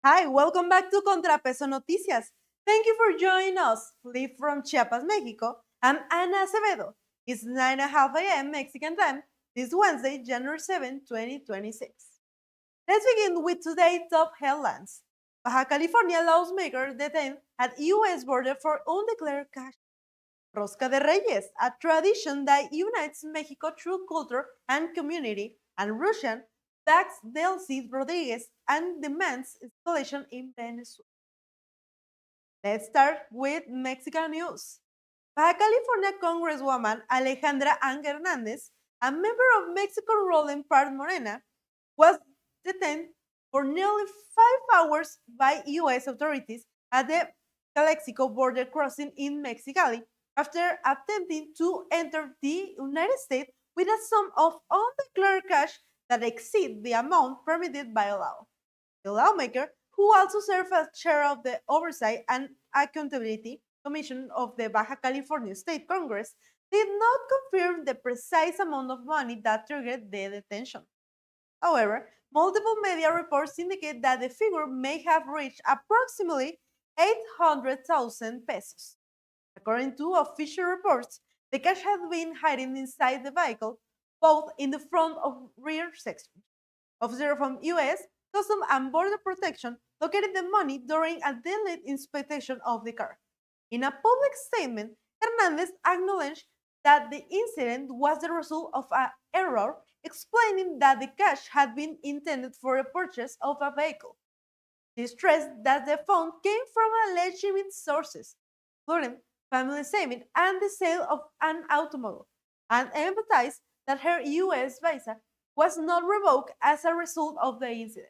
Hi, welcome back to ContraPeso Noticias. Thank you for joining us. Live from Chiapas, Mexico. I'm Ana Acevedo. It's 9:30 a.m. Mexican time, this Wednesday, January 7, 2026. Let's begin with today's top headlines. Baja California lawmaker detained at U.S. border for undeclared cash. Rosca de Reyes, a tradition that unites Mexico through culture and community, and Russian backs Delcy Rodriguez and demands escalation in Venezuela. Let's start with Mexican news. Baja California Congresswoman Alejandra Ang Hernandez, a member of Mexico ruling party Morena, was detained for nearly 5 hours by U.S. authorities at the Calexico border crossing in Mexicali after attempting to enter the United States with a sum of undeclared cash that exceed the amount permitted by law. The lawmaker, who also served as chair of the Oversight and Accountability Commission of the Baja California State Congress, did not confirm the precise amount of money that triggered the detention. However, multiple media reports indicate that the figure may have reached approximately 800,000 pesos. According to official reports, the cash had been hiding inside the vehicle, both in the front and rear section. Officers from U.S. Custom and Border Protection located the money during a delayed inspection of the car. In a public statement, Hernandez acknowledged that the incident was the result of an error, explaining that the cash had been intended for the purchase of a vehicle. She stressed that the fund came from legitimate sources, including family saving and the sale of an automobile, and emphasized that her U.S. visa was not revoked as a result of the incident.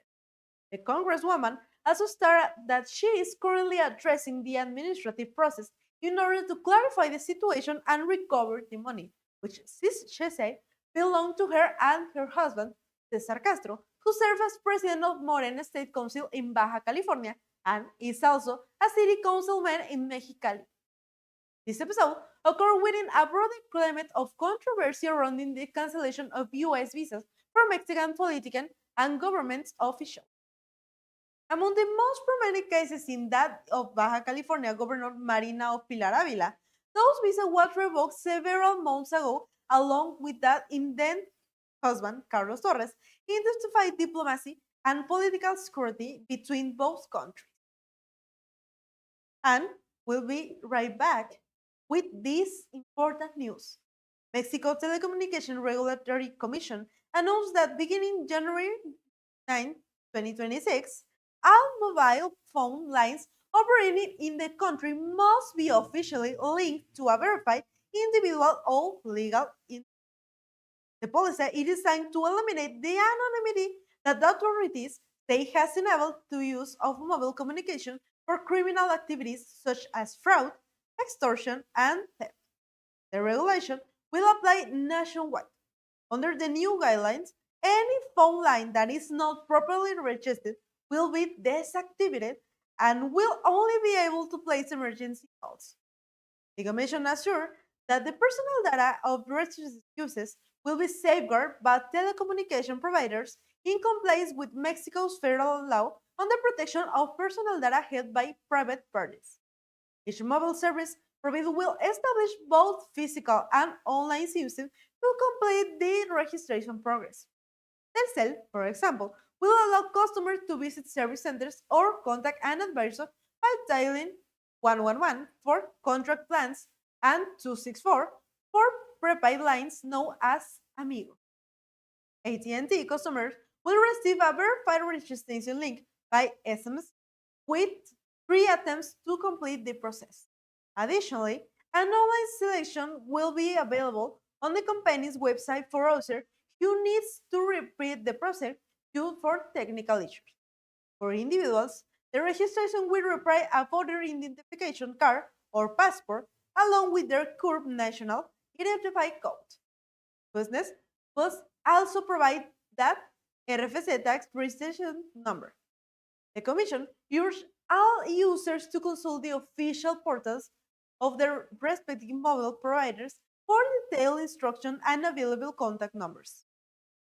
The Congresswoman also stated that she is currently addressing the administrative process in order to clarify the situation and recover the money, which she said belonged to her and her husband, Cesar Castro, who serves as president of Morena State Council in Baja California and is also a city councilman in Mexicali. This episode occurred within a broader climate of controversy surrounding the cancellation of U.S. visas for Mexican politicians and government officials. Among the most prominent cases in that of Baja California Governor Marina of Pilar Avila, those visas was revoked several months ago, along with that in then husband, Carlos Torres, intensified diplomacy and political security between both countries. And we'll be right back with this important news. Mexico Telecommunication Regulatory Commission announced that beginning January 9, 2026, all mobile phone lines operating in the country must be officially linked to a verified individual or legal entity. The policy is designed to eliminate the anonymity that the authorities say has enabled the use of mobile communication for criminal activities such as fraud, extortion, and theft. The regulation will apply nationwide. Under the new guidelines, any phone line that is not properly registered will be deactivated and will only be able to place emergency calls. The Commission assured that the personal data of registered users will be safeguarded by telecommunication providers in compliance with Mexico's federal law on the protection of personal data held by private parties. Each mobile service provider will establish both physical and online systems to complete the registration progress. Telcel, for example, will allow customers to visit service centers or contact an advisor by dialing 111 for contract plans and 264 for prepaid lines known as Amigo. AT&T customers will receive a verified registration link by SMS with 3 attempts to complete the process. Additionally, an online selection will be available on the company's website for users who needs to repeat the process due for technical issues. For individuals, the registration will require a voter identification card or passport along with their current national identified code. Business must also provide that RFC tax registration number. The Commission urged all users to consult the official portals of their respective mobile providers for detailed instruction and available contact numbers.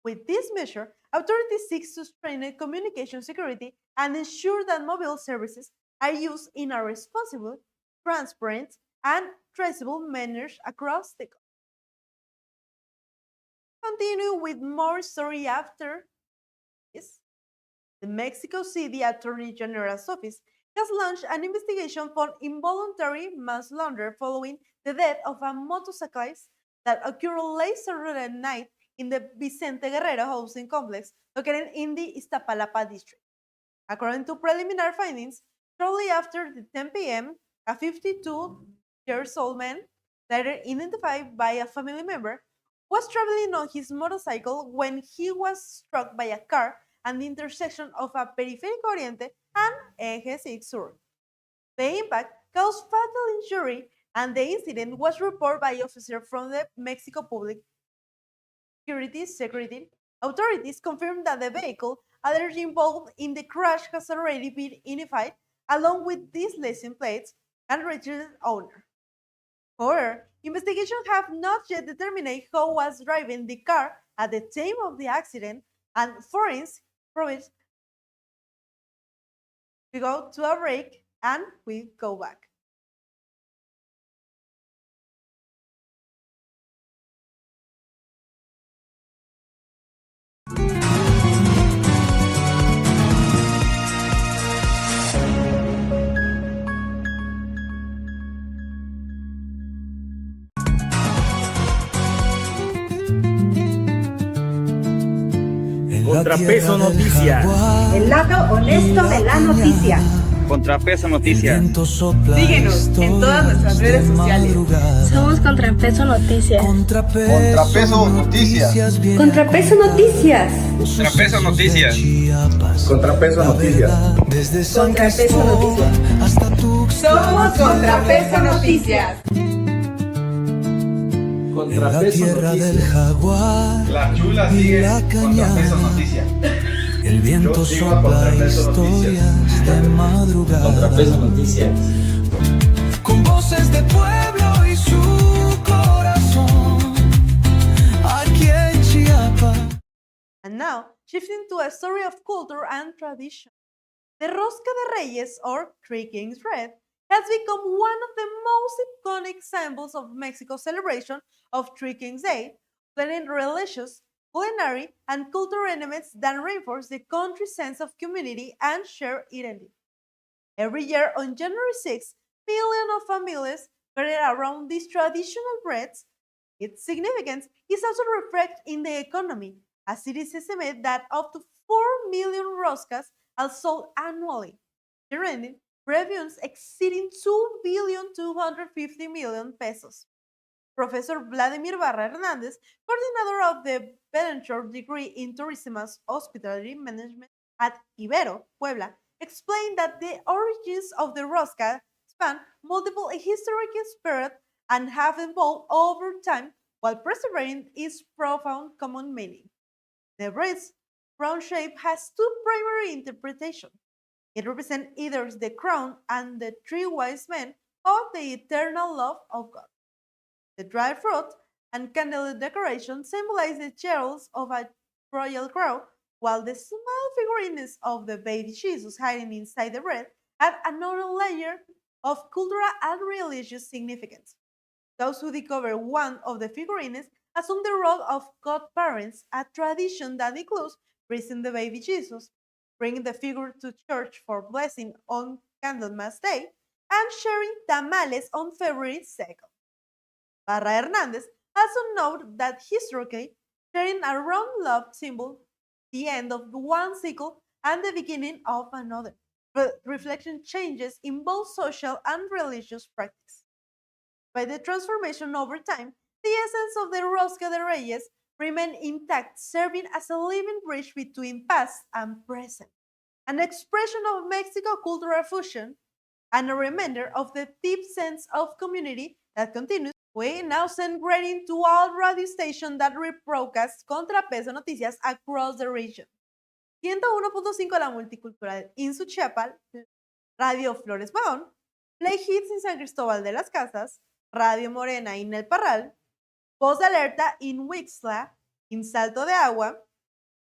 With this measure, authorities seek to strengthen communication security and ensure that mobile services are used in a responsible, transparent, and traceable manner across the country. Continue with more story after this. The Mexico City Attorney General's office has launched an investigation for involuntary manslaughter following the death of a motorcyclist that occurred late Saturday night in the Vicente Guerrero housing complex located in the Iztapalapa district. According to preliminary findings, shortly after the 10 p.m., a 52 years old man, later identified by a family member, was traveling on his motorcycle when he was struck by a car at the intersection of a Periférico Oriente and Eje 6 Sur. The impact caused fatal injury, and the incident was reported by officers from the Mexico Public Security. Authorities confirmed that the vehicle allegedly involved in the crash has already been identified, along with these license plates and registered owner. However, investigations have not yet determined who was driving the car at the time of the accident, and forensics proves we go to a break and we go back. ContraPeso Noticias. El lado honesto de la noticia. ContraPeso Noticias. Síguenos en todas nuestras redes sociales. Somos ContraPeso Noticias. ContraPeso Noticias. ContraPeso Noticias. ContraPeso Noticias. ContraPeso Noticias. ContraPeso Noticias. Somos ContraPeso Noticias. ContraPeso Noticias. La chula sigue ContraPeso Noticias. El viento Yo sigo a sopla ContraPeso historias de madrugada. ContraPeso Noticias. Con voces de pueblo y su corazón. Aquí en Chiapas. And now, shifting to a story of culture and tradition. The Rosca de Reyes, or Three Kings Bread, has become one of the most iconic symbols of Mexico's celebration of Three Kings Day, blending religious, culinary, and cultural elements that reinforce the country's sense of community and shared identity. Every year on January 6th, millions of families gather around these traditional breads. Its significance is also reflected in the economy, as it is estimated that up to 4 million roscas are sold annually, generating revenues exceeding 2,250,000,000 pesos. Professor Vladimir Barra Hernandez, coordinator of the Bachelor degree in Tourism and Hospitality Management at Ibero, Puebla, explained that the origins of the rosca span multiple historical periods and have evolved over time while preserving its profound common meaning. The bread's round shape has two primary interpretations. It represents either the crown and the three wise men or the eternal love of God. The dry fruit and candle decoration symbolize the cherubs of a royal crown, while the small figurines of the baby Jesus hiding inside the bread add another layer of cultural and religious significance. Those who discover one of the figurines assume the role of godparents, a tradition that includes raising the baby Jesus, bringing the figure to church for blessing on Candlemas Day, and sharing tamales on February 2nd. Barra Hernandez also noted that historically, sharing a round love symbol the end of one cycle and the beginning of another, reflection changes in both social and religious practice. By the transformation over time, the essence of the Rosca de Reyes remained intact, serving as a living bridge between past and present, an expression of Mexico cultural fusion, and a reminder of the deep sense of community that continues. We now send greeting to all radio stations that rebroadcast ContraPeso Noticias across the region. 101.5 La Multicultural in Suchiapal, Radio Flores Mahón, Play Hits in San Cristóbal de las Casas, Radio Morena in El Parral, Voz de Alerta in Wixla, in Salto de Agua,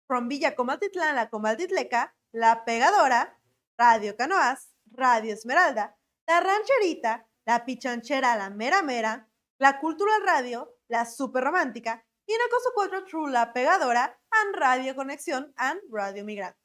from Villa Comaltitlán, La Comaltitleca, La Pegadora, Radio Canoas, Radio Esmeralda, La Rancherita, La Pichanchera, La Mera Mera, La Cultural Radio, La Super Romántica, y en acoso 4 True La Pegadora, and Radio Conexión and Radio Migrante.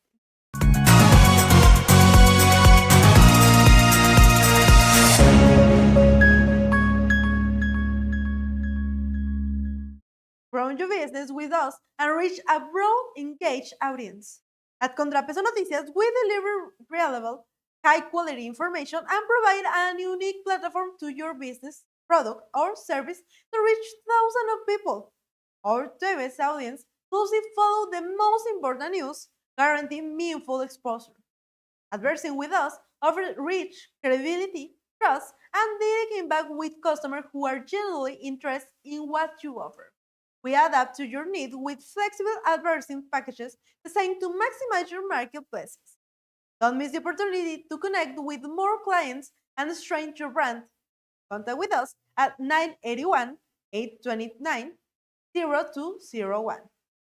Grow your business with us and reach a broad, engaged audience. At ContraPeso Noticias, we deliver reliable, high-quality information and provide a unique platform to your business, product, or service to reach thousands of people. Our diverse audience closely follow the most important news, guaranteeing meaningful exposure. Advertising with us offers reach, credibility, trust, and direct impact with customers who are genuinely interested in what you offer. We adapt to your needs with flexible advertising packages designed to maximize your marketplaces. Don't miss the opportunity to connect with more clients and strengthen your brand. Contact with us at 981 829 0201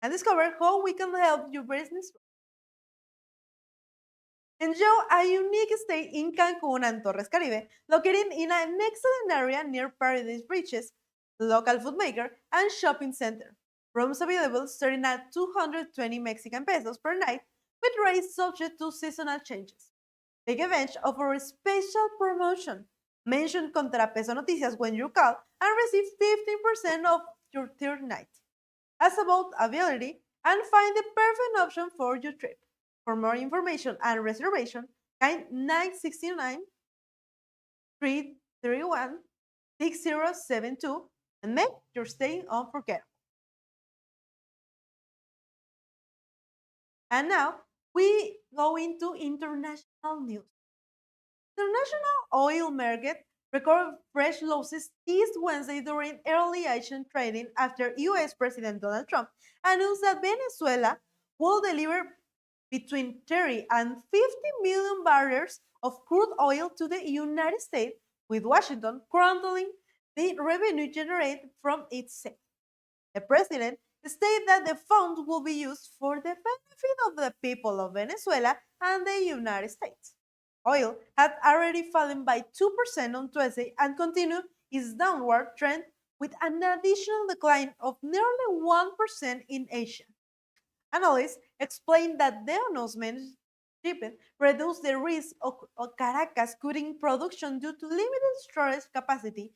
and discover how we can help your business. Enjoy a unique stay in Cancun and Torres Caribe, located in an excellent area near Paradise Beaches, local food maker, and shopping center. Rooms available starting at 220 Mexican pesos per night, with rates subject to seasonal changes. Take advantage of our special promotion. Mention ContraPeso Noticias when you call and receive 15% off your third night. Ask about availability and find the perfect option for your trip. For more information and reservation, kind 969 331 6072 and make your stay unforgettable. And now we go into international news. International oil market recorded fresh losses this Wednesday during early Asian trading after US President Donald Trump announced that Venezuela will deliver between 30 and 50 million barrels of crude oil to the United States, with Washington chronicling the revenue generated from its sale. The president stated that the funds will be used for the benefit of the people of Venezuela and the United States. Oil had already fallen by 2% on Tuesday and continued its downward trend with an additional decline of nearly 1% in Asia. Analysts explained that the announcement reduced the risk of Caracas cutting production due to limited storage capacity,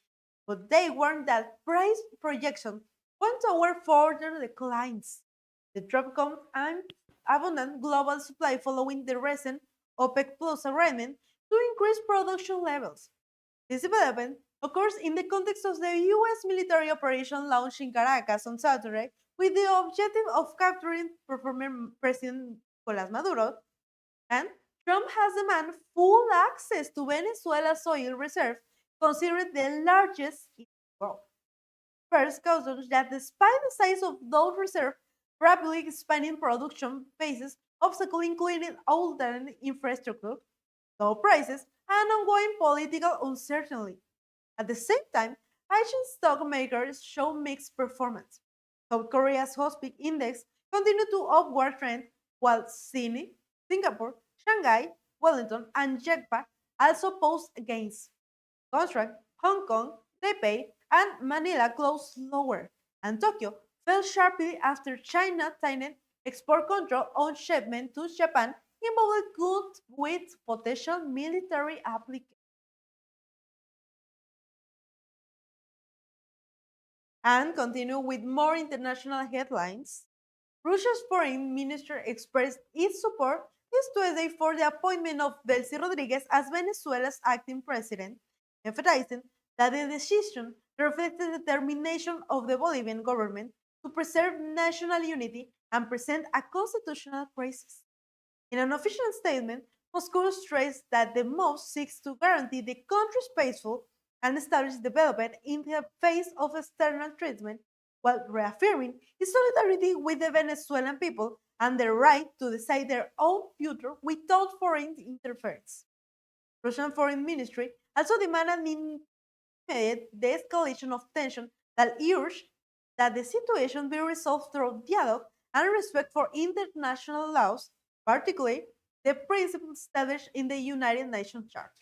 but they warned that price projections point toward further declines. The drop comes amid abundant global supply following the recent OPEC Plus arrangement to increase production levels. This development occurs in the context of the U.S. military operation launched in Caracas on Saturday with the objective of capturing former President Nicolás Maduro, and Trump has demanded full access to Venezuela's oil reserves, considered the largest in the world. First cautions that despite the size of those reserves, rapidly expanding production faces obstacles including alternate infrastructure, low prices, and ongoing political uncertainty. At the same time, Asian stock markets show mixed performance. South Korea's Hospic Index continued to upward trend, while Sydney, Singapore, Shanghai, Wellington, and Japan also post gains. Contract, Hong Kong, Taipei, and Manila closed lower, and Tokyo fell sharply after China tightened export control on shipment to Japan involved goods with potential military applications. And continue with more international headlines. Russia's foreign minister expressed its support this Tuesday for the appointment of Delcy Rodriguez as Venezuela's acting president, emphasizing that the decision reflects the determination of the Bolivian government to preserve national unity and present a constitutional crisis. In an official statement, Moscow stressed that the move seeks to guarantee the country's peaceful and established development in the face of external treatment, while reaffirming its solidarity with the Venezuelan people and their right to decide their own future without foreign interference. Russian Foreign Ministry also demanded an immediate de-escalation of tension that urged that the situation be resolved through dialogue and respect for international laws, particularly the principles established in the United Nations Charter.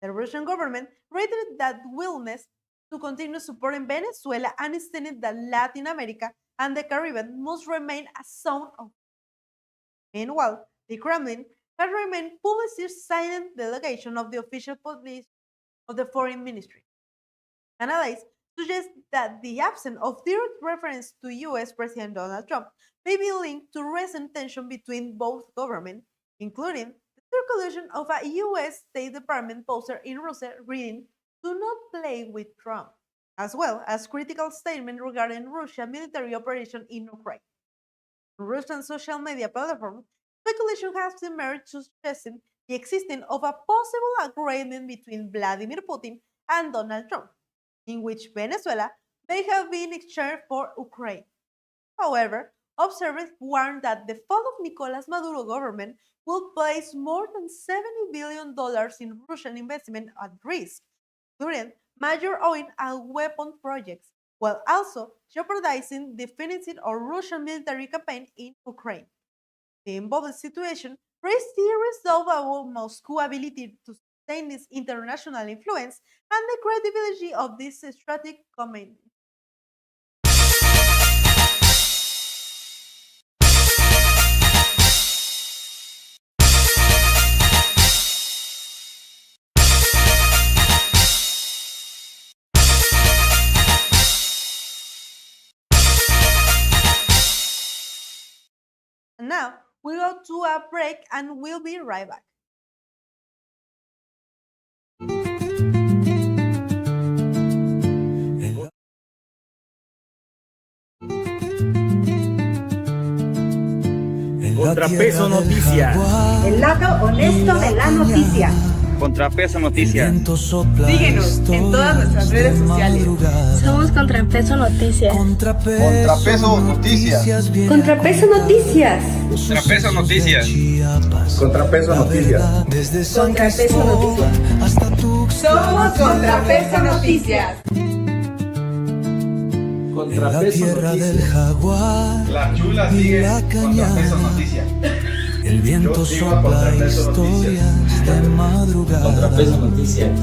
The Russian government reiterated that willingness to continue supporting Venezuela and stated that Latin America and the Caribbean must remain a zone of. Meanwhile, the Kremlin has remained publicly silent delegation of the official policy of the foreign ministry. Analysts suggest that the absence of direct reference to US President Donald Trump may be linked to recent tension between both governments, including the circulation of a US State Department poster in Russia reading, "Do not play with Trump," as well as critical statements regarding Russia's military operation in Ukraine. On Russian social media platforms, speculation has emerged suggesting the existence of a possible agreement between Vladimir Putin and Donald Trump, in which Venezuela may have been exchanged for Ukraine. However, observers warn that the fall of Nicolas Maduro government will place more than $70 billion in Russian investment at risk, including major oil and weapon projects, while also jeopardizing the financing of Russian military campaign in Ukraine. The involved situation raised serious doubt about Moscow's ability to sustain its international influence and the credibility of this strategic command. And now we go to a break and we'll be right back. ContraPeso Noticias. El lado honesto de la noticia. ContraPeso Noticias. Síguenos en todas nuestras redes sociales. Somos ContraPeso Noticias. Contrapeso Noticias. ContraPeso Noticias. ContraPeso Noticias. Contrapeso Noticias. Desde ContraPeso Noticias. hasta Tuxtla. Somos ContraPeso Noticias. En la tierra del jaguar. La chula y sigue la cañada. ContraPeso Noticias. El viento Yo sigo a sopla ContraPeso historias de madrugada. ContraPeso Noticias.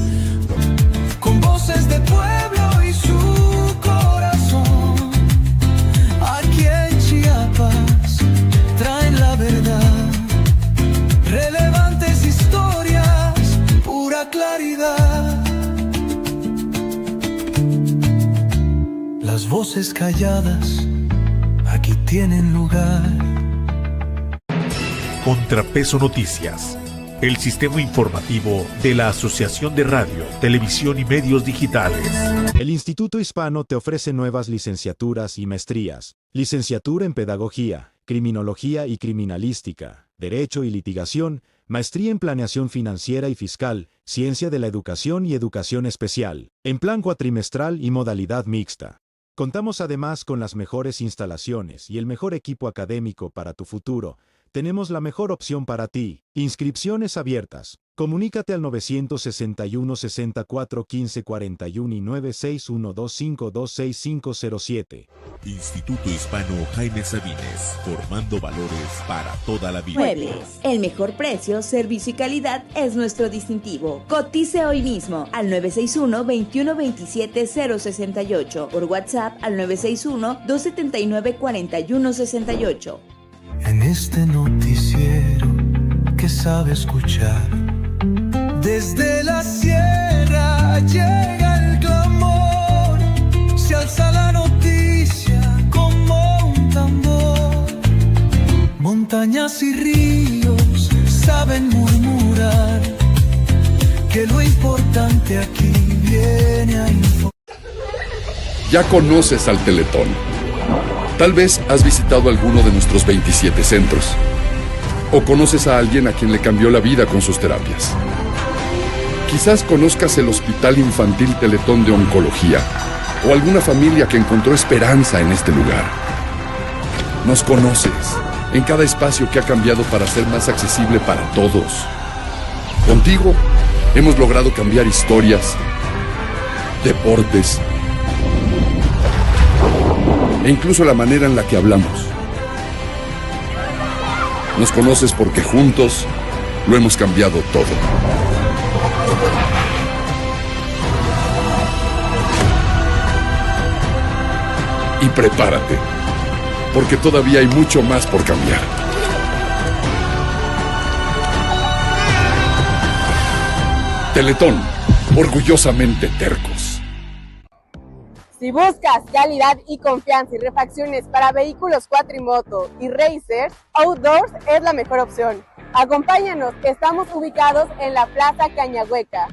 Con voces de pueblo y su corazón. Aquí en Chiapas traen la verdad. Relevantes historias, pura claridad. Las voces calladas aquí tienen lugar. ContraPeso Noticias, el sistema informativo de la Asociación de Radio, Televisión y Medios Digitales. El Instituto Hispano te ofrece nuevas licenciaturas y maestrías. Licenciatura en Pedagogía, Criminología y Criminalística, Derecho y Litigación, Maestría en Planeación Financiera y Fiscal, Ciencia de la Educación y Educación Especial, en plan cuatrimestral y modalidad mixta. Contamos además con las mejores instalaciones y el mejor equipo académico para tu futuro. Tenemos la mejor opción para ti. Inscripciones abiertas. Comunícate al 961 64 15 41 y 961252507. Instituto Hispano Jaime Sabines, formando valores para toda la vida. Muebles. El mejor precio, servicio y calidad es nuestro distintivo. Cotice hoy mismo al 961-2127-068. Por WhatsApp al 961-279-4168. En este noticiero que sabe escuchar, desde la sierra llega el clamor, se alza la noticia como un tambor. Montañas y ríos saben murmurar que lo importante aquí viene a informar. Ya conoces al Teletón. Tal vez has visitado alguno de nuestros 27 centros. O conoces a alguien a quien le cambió la vida con sus terapias. Quizás conozcas el Hospital Infantil Teletón de Oncología o alguna familia que encontró esperanza en este lugar. Nos conoces en cada espacio que ha cambiado para ser más accesible para todos. Contigo hemos logrado cambiar historias, deportes e incluso la manera en la que hablamos. Nos conoces porque juntos lo hemos cambiado todo. Y prepárate, porque todavía hay mucho más por cambiar. Teletón, orgullosamente tercos. Si buscas calidad y confianza y refacciones para vehículos cuatrimoto y racers, Outdoors es la mejor opción. Acompáñanos, estamos ubicados en la Plaza Cañahueca.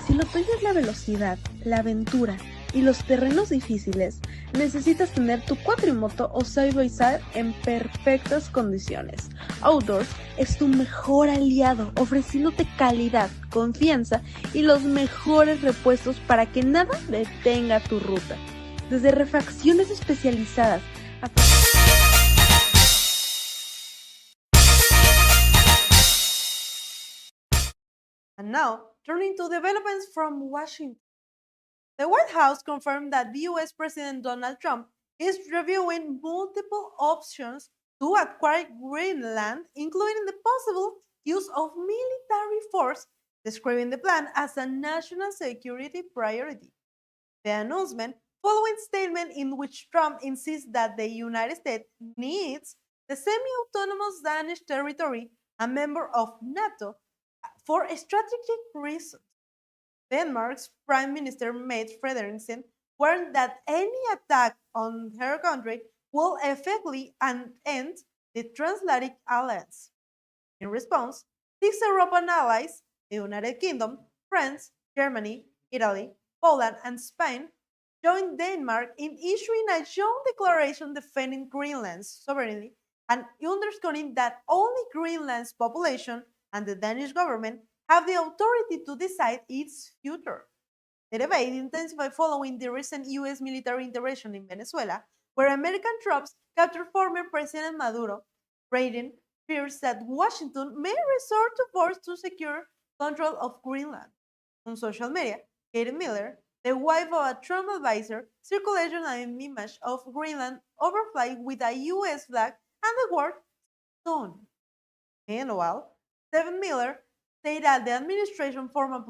Si lo tuyo es la velocidad, la aventura y los terrenos difíciles, necesitas tener tu cuatrimoto o side by side en perfectas condiciones. Outdoors es tu mejor aliado, ofreciéndote calidad, confianza y los mejores repuestos para que nada detenga tu ruta. Desde refacciones especializadas hasta... And now, turning to developments from Washington. The White House confirmed that the US President Donald Trump is reviewing multiple options to acquire Greenland, including the possible use of military force, describing the plan as a national security priority. The announcement following statement in which Trump insists that the United States needs the semi-autonomous Danish territory, a member of NATO, for strategic reasons. Denmark's Prime Minister Mette Frederiksen warned that any attack on her country will effectively end the transatlantic alliance. In response, 6 European allies, the United Kingdom, France, Germany, Italy, Poland, and Spain, joined Denmark in issuing a joint declaration defending Greenland's sovereignty and underscoring that only Greenland's population and the Danish government have the authority to decide its future. The debate intensified following the recent US military intervention in Venezuela, where American troops captured former President Maduro, raising fears that Washington may resort to force to secure control of Greenland. On social media, Kate Miller, the wife of a Trump advisor, circulated an image of Greenland overflying with a US flag and the word "Stone." Meanwhile, Stephen Miller said that the administration's formal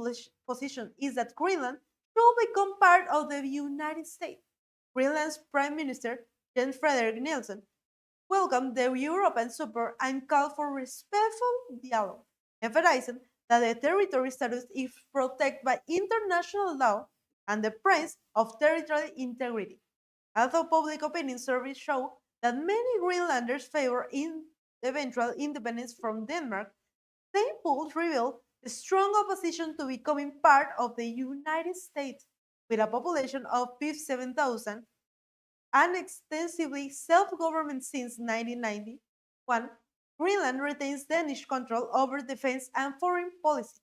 position is that Greenland should become part of the United States. Greenland's Prime Minister, Jens Frederik Nielsen, welcomed the European support and called for respectful dialogue, emphasizing that the territory status is protected by international law and the principle of territorial integrity. Although public opinion surveys show that many Greenlanders favor eventual independence from Denmark, same polls reveal the strong opposition to becoming part of the United States. With a population of 57,000 and extensively self-government since 1991, Greenland retains Danish control over defense and foreign policy.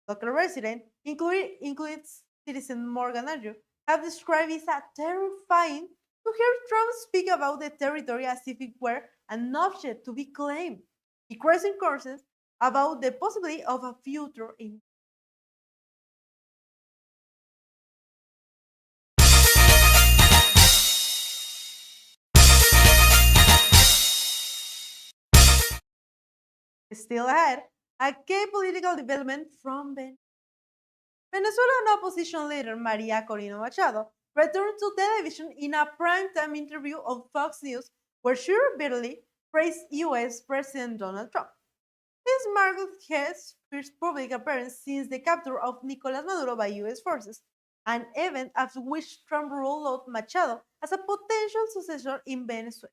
Local residents, including citizen Morgan Andrew, have described it as terrifying to hear Trump speak about the territory as if it were an object to be claimed. He questioned concerns about the possibility of a future in Still ahead, a key political development from Venezuelan opposition leader Maria Corina Machado returned to television in a primetime interview on Fox News where she repeatedly praised US President Donald Trump. This marked his first public appearance since the capture of Nicolas Maduro by US forces, an event after which Trump ruled out Machado as a potential successor in Venezuela.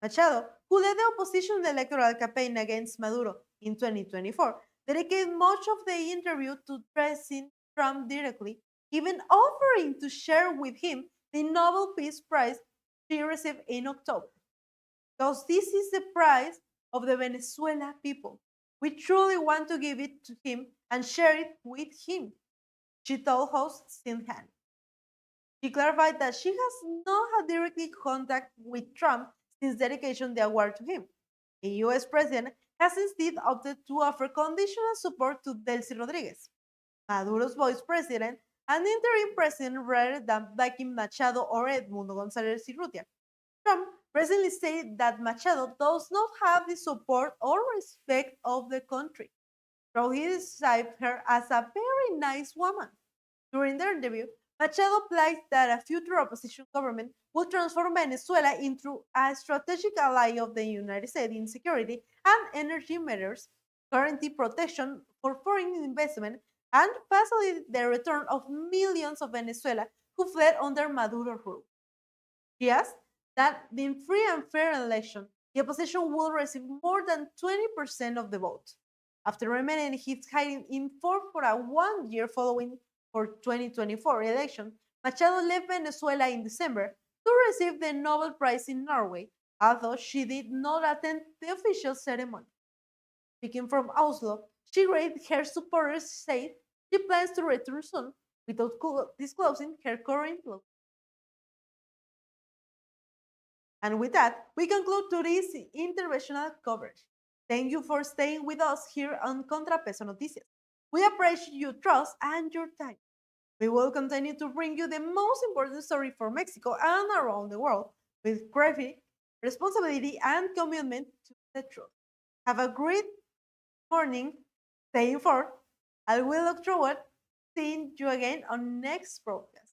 Machado, who led the opposition electoral campaign against Maduro in 2024, dedicated much of the interview to addressing Trump directly, even offering to share with him the Nobel Peace Prize she received in October. Because this is the prize of the Venezuela people. We truly want to give it to him and share it with him, she told host Sinhan. She clarified that she has not had direct contact with Trump since dedication the award to him. The US president has instead opted to offer conditional support to Delcy Rodriguez, Maduro's vice president and interim president, rather than backing Machado or Edmundo González Urrutia. Trump recently stated that Machado does not have the support or respect of the country, though he described her as a very nice woman. During their interview, Machado pledged that a future opposition government would transform Venezuela into a strategic ally of the United States in security and energy matters, guarantee protection for foreign investment, and facilitate the return of millions of Venezuela who fled under Maduro rule. He asked that in free and fair election, the opposition will receive more than 20% of the vote. After remaining his hiding in fort for a 1 year following for 2024 election, Machado left Venezuela in December to receive the Nobel Prize in Norway, although she did not attend the official ceremony. Speaking from Oslo, she raised her supporters said she plans to return soon without disclosing her current location. And with that, we conclude today's international coverage. Thank you for staying with us here on ContraPeso Noticias. We appreciate your trust and your time. We will continue to bring you the most important story for Mexico and around the world with gravity, responsibility, and commitment to the truth. Have a great morning. Stay informed. I will look forward to seeing you again on next broadcast.